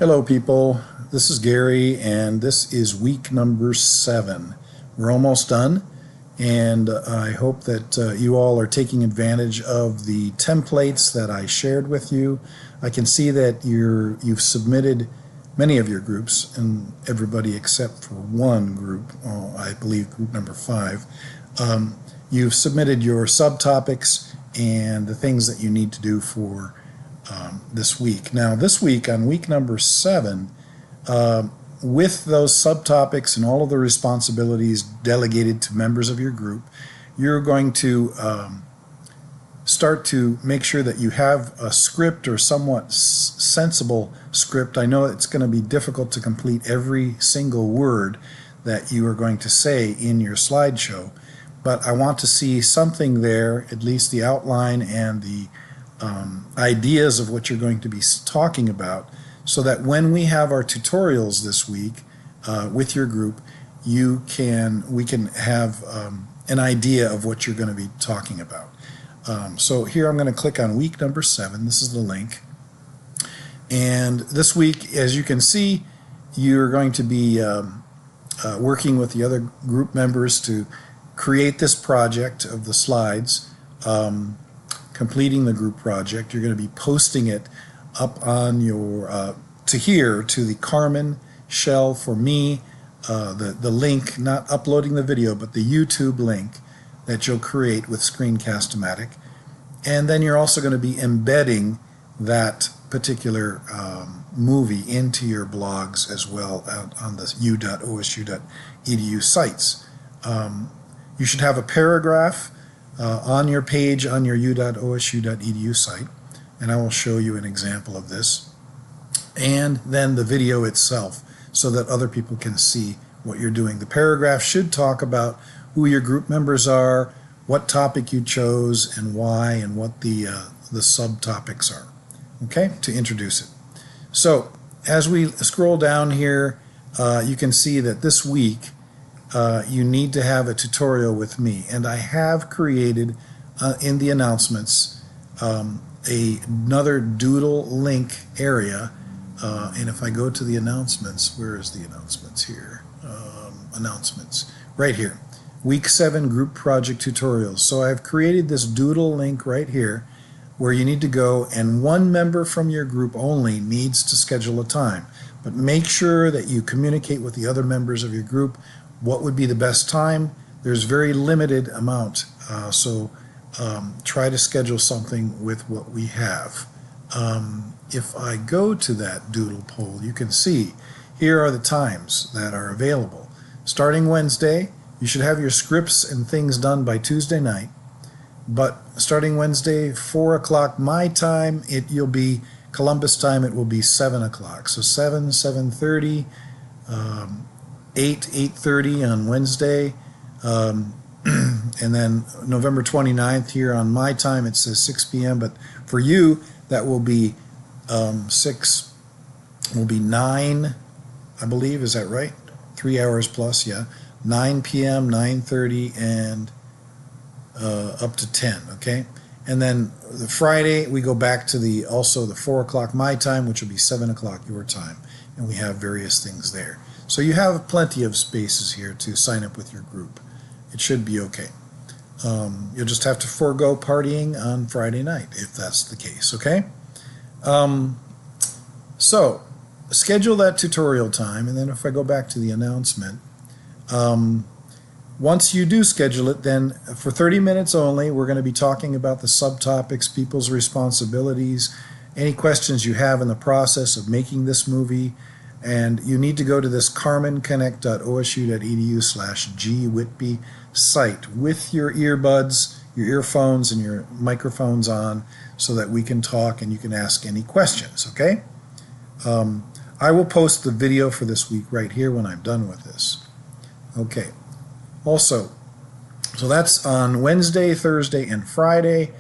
Hello people, this is Gary and this is week number 7. We're almost done and I hope that you all are taking advantage of the templates that I shared with you. I can see that you've submitted many of your groups, and everybody except for one group, I believe group number 5. You've submitted your subtopics and the things that you need to do for this week. Now this week, on week number 7, with those subtopics and all of the responsibilities delegated to members of your group, you're going to start to make sure that you have a script or somewhat sensible script. I know it's going to be difficult to complete every single word that you are going to say in your slideshow, but I want to see something there, at least the outline and the ideas of what you're going to be talking about, so that when we have our tutorials this week with your group, we can have an idea of what you're going to be talking about. So here I'm going to click on week number 7. This is the link. And this week, as you can see, you're going to be working with the other group members to create this project of the slides, completing the group project. You're going to be posting it up on your, to the Carmen shell for me, the link, not uploading the video, but the YouTube link that you'll create with Screencast-O-Matic. And then you're also going to be embedding that particular movie into your blogs as well on the u.osu.edu sites. You should have a paragraph on your page on your u.osu.edu site, and I will show you an example of this, and then the video itself so that other people can see what you're doing. The paragraph should talk about who your group members are, what topic you chose, and why, and what the subtopics are, okay, to introduce it. So as we scroll down here, you can see that this week you need to have a tutorial with me, and I have created in the announcements another Doodle link area, and if I go to the announcements, where is the announcements here? Announcements, right here. Week 7 group project tutorials. So I've created this Doodle link right here where you need to go, and one member from your group only needs to schedule a time. But make sure that you communicate with the other members of your group what would be the best time. There's very limited amount, so try to schedule something with what we have. If I go to that Doodle poll, you can see here are the times that are available. Starting Wednesday, you should have your scripts and things done by Tuesday night, but starting Wednesday, 4 o'clock my time, you'll be Columbus time, it will be 7 o'clock. So 7, 7:30, 8:30 on Wednesday, and then November 29th here on my time it says 6 p.m. But for you that will be 9, I believe. Is that right? 3 hours plus, yeah. 9 p.m., 9:30, and up to 10. Okay, and then the Friday we go back to the 4 o'clock my time, which will be 7 o'clock your time, and we have various things there. So you have plenty of spaces here to sign up with your group. It should be okay. You'll just have to forego partying on Friday night if that's the case, okay? So schedule that tutorial time, and then if I go back to the announcement, once you do schedule it, then for 30 minutes only, we're going to be talking about the subtopics, people's responsibilities, any questions you have in the process of making this movie. And you need to go to this carmenconnect.osu.edu/gwhitby site with your earbuds, your earphones, and your microphones on so that we can talk and you can ask any questions, okay? I will post the video for this week right here when I'm done with this. Okay. Also, so that's on Wednesday, Thursday, and Friday.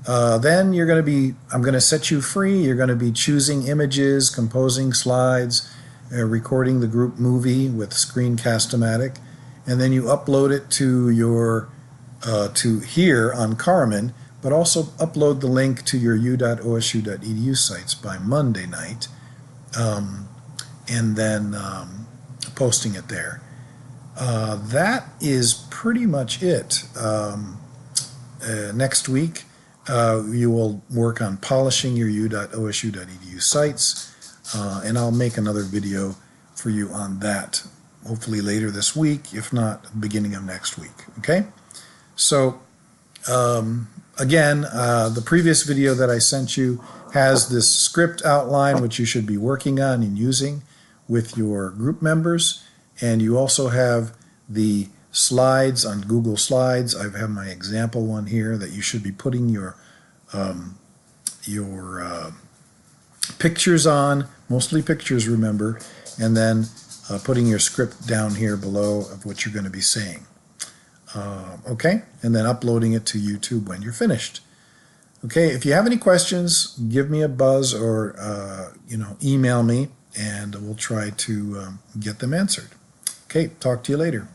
Then you're going to be, I'm going to set you free. You're going to be choosing images, composing slides, recording the group movie with Screencast-O-Matic, and then you upload it to your to here on Carmen, but also upload the link to your u.osu.edu sites by Monday night, and then posting it there. That is pretty much it. Next week, you will work on polishing your u.osu.edu sites, and I'll make another video for you on that, hopefully later this week, if not beginning of next week. Okay? So, again, the previous video that I sent you has this script outline, which you should be working on and using with your group members. And you also have the slides on Google Slides. I have my example one here that you should be putting your pictures on, mostly pictures, remember, and then putting your script down here below of what you're going to be saying. Okay, and then uploading it to YouTube when you're finished. Okay, if you have any questions, give me a buzz or email me, and we'll try to get them answered. Okay, talk to you later.